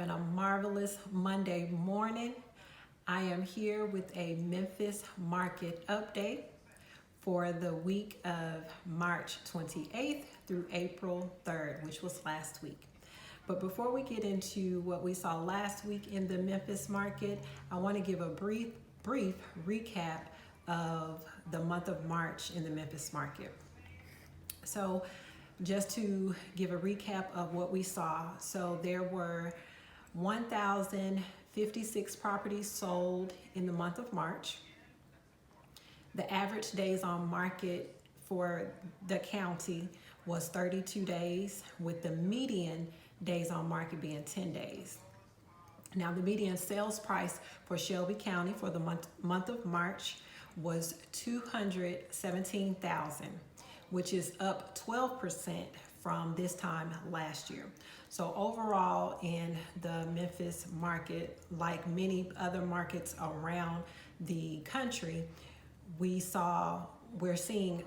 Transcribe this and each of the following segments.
having a marvelous Monday morning. I am here with a Memphis market update for the week of March 28th through April 3rd, which was last week. But before we get into what we saw last week in the Memphis market, I want to give a brief recap of the month of March in the Memphis market. So just to give a recap of what we saw, so there were 1,056 properties sold in the month of March. The average days on market for the county was 32 days, with the median days on market being 10 days. Now, the median sales price for Shelby County for the month of March was $217,000, which is up 12% from this time last year. So overall in the Memphis market, like many other markets around the country, we're seeing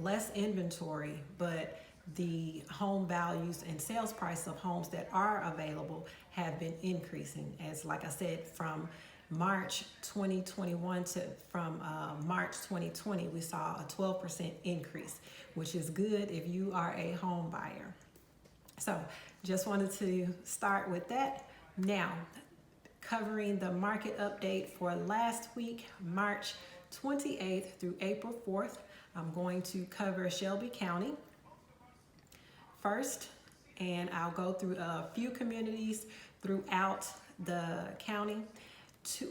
less inventory, but the home values and sales price of homes that are available have been increasing. As like I said, from March 2021 to March 2020, we saw a 12% increase, which is good if you are a home buyer. So just wanted to start with that. Now, covering the market update for last week, March 28th through April 4th, I'm going to cover Shelby County first, and I'll go through a few communities throughout the county.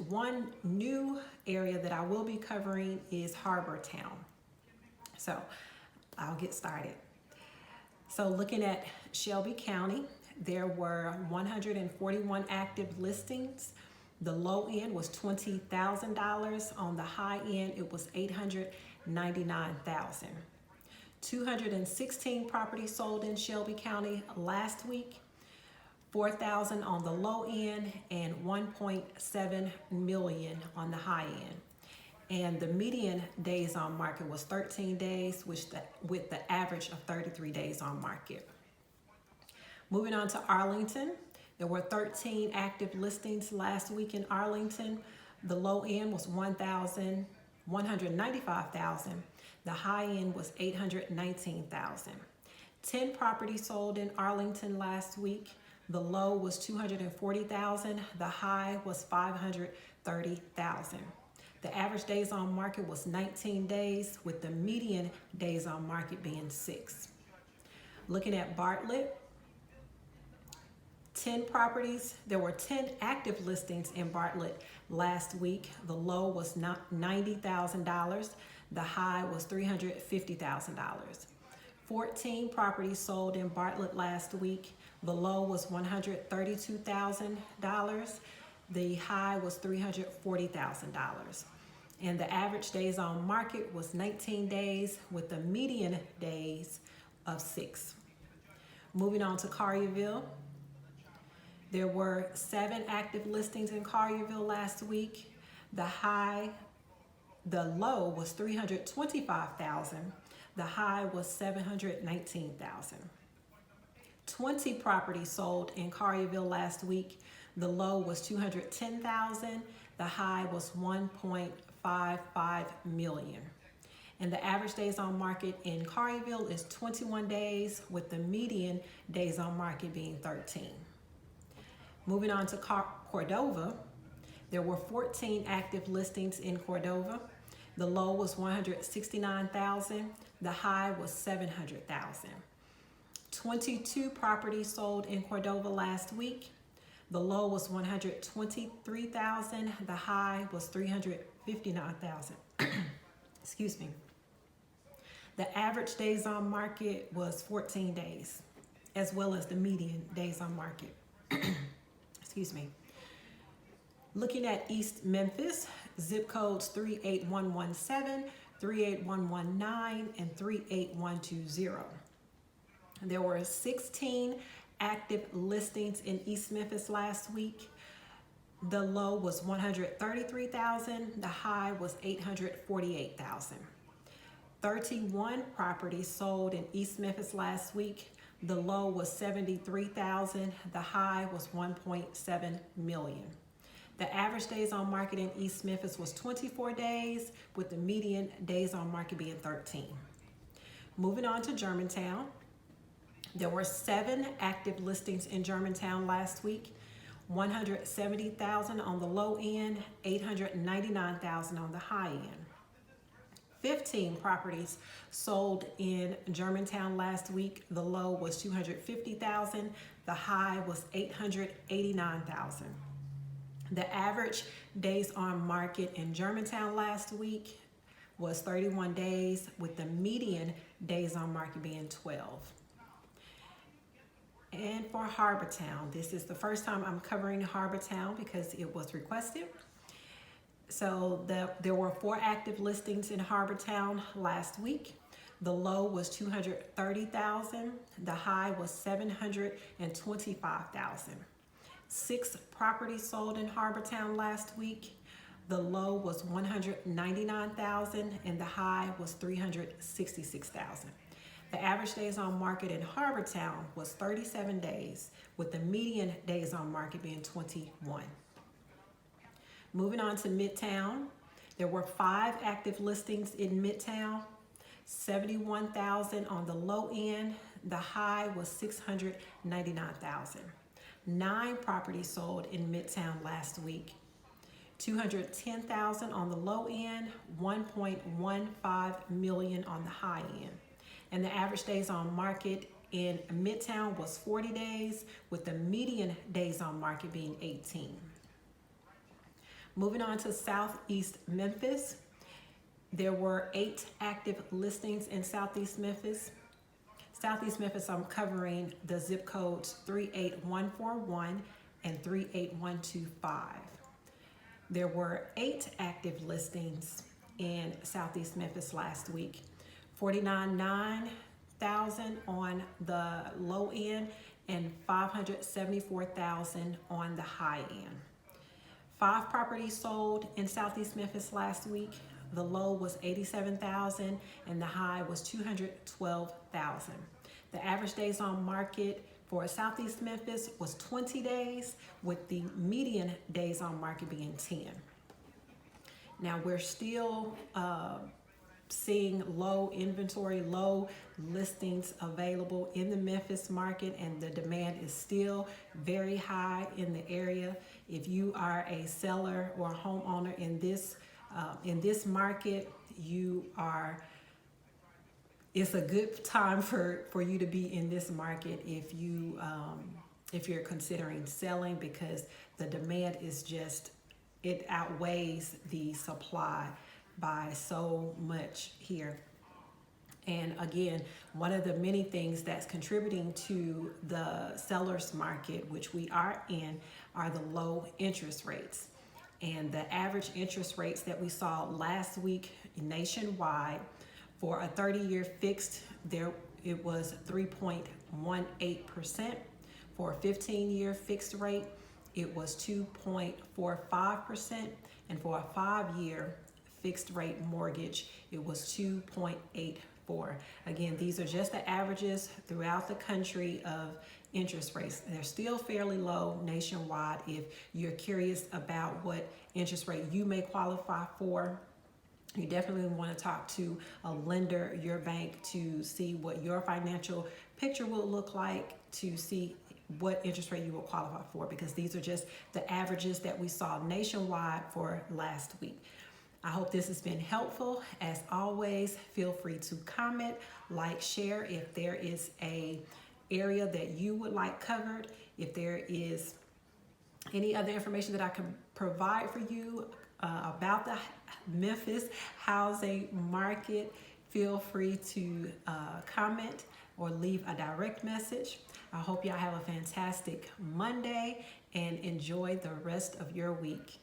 One new area that I will be covering is Harbor Town. So I'll get started. So looking at Shelby County, there were 141 active listings. The low end was $20,000. On the high end, it was $899,000. 216 properties sold in Shelby County last week. 4,000 on the low end and 1.7 million on the high end. And the median days on market was 13 days, with the average of 33 days on market. Moving on to Arlington, there were 13 active listings last week in Arlington. The low end was $195,000. The high end was $819,000. 10 properties sold in Arlington last week. The low was $240,000. The high was $530,000. The average days on market was 19 days, with the median days on market being 6. Looking at Bartlett, 10 properties. There were 10 active listings in Bartlett last week. The low was $90,000. The high was $350,000. 14 properties sold in Bartlett last week. The low was $132,000. The high was $340,000. And the average days on market was 19 days, with the median days of 6. Moving on to Collierville. There were 7 active listings in Collierville last week. The low was $325,000. The high was $719,000. 20 properties sold in Collierville last week. The low was $210,000. The high was $1.55 million. And the average days on market in Collierville is 21 days, with the median days on market being 13. Moving on to Cordova, there were 14 active listings in Cordova. The low was $169,000. The high was $700,000. 22 properties sold in Cordova last week. The low was $123,000. The high was $359,000. Excuse me. The average days on market was 14 days, as well as the median days on market. Excuse me. Looking at East Memphis, zip codes 38117, 38119, and 38120. There were 16 active listings in East Memphis last week. The low was $133,000. The high was $848,000. 31 properties sold in East Memphis last week. The low was 73,000. The high was 1.7 million. The average days on market in East Memphis was 24 days, with the median days on market being 13. Moving on to Germantown. There were 7 active listings in Germantown last week. 170,000 on the low end, 899,000 on the high end. 15 properties sold in Germantown last week. The low was 250,000. The high was 889,000. The average days on market in Germantown last week was 31 days, with the median days on market being 12. And for Harbortown, this is the first time I'm covering Harbortown because it was requested. So there were 4 active listings in Harbortown last week. The low was 230,000. The high was 725,000. 6 properties sold in Harbortown last week. The low was 199,000 and the high was 366,000. The average days on market in Harbortown was 37 days, with the median days on market being 21. Moving on to Midtown, there were 5 active listings in Midtown. 71,000 on the low end. The high was 699,000. 9 properties sold in Midtown last week. 210,000 on the low end, 1.15 million on the high end. And the average days on market in Midtown was 40 days, with the median days on market being 18. Moving on to Southeast Memphis, there were 8 active listings in Southeast Memphis. Southeast Memphis, I'm covering the zip codes 38141 and 38125. There were 8 active listings in Southeast Memphis last week. 49,900 on the low end and 574,000 on the high end. 5 properties sold in Southeast Memphis last week. The low was 87,000 and the high was 212,000. The average days on market for Southeast Memphis was 20 days, with the median days on market being 10. Now we're still seeing low inventory, low listings available in the Memphis market, and the demand is still very high in the area. If you are a seller or a homeowner in this market, it's a good time for you to be in this market if you're considering selling, because the demand is it outweighs the supply by so much here. And again, one of the many things that's contributing to the seller's market, which we are in, are the low interest rates. And the average interest rates that we saw last week nationwide for a 30-year fixed, it was 3.18%. For a 15-year fixed rate, it was 2.45%. And for a 5-year fixed rate mortgage, it was 2.84. Again, these are just the averages throughout the country of interest rates. They're still fairly low nationwide. If you're curious about what interest rate you may qualify for, you definitely want to talk to a lender, your bank, to see what your financial picture will look like, to see what interest rate you will qualify for, because these are just the averages that we saw nationwide for last week. I hope this has been helpful. As always, feel free to comment, like, share if there is an area that you would like covered. If there is any other information that I can provide for you about the Memphis housing market, feel free to comment or leave a direct message. I hope y'all have a fantastic Monday and enjoy the rest of your week.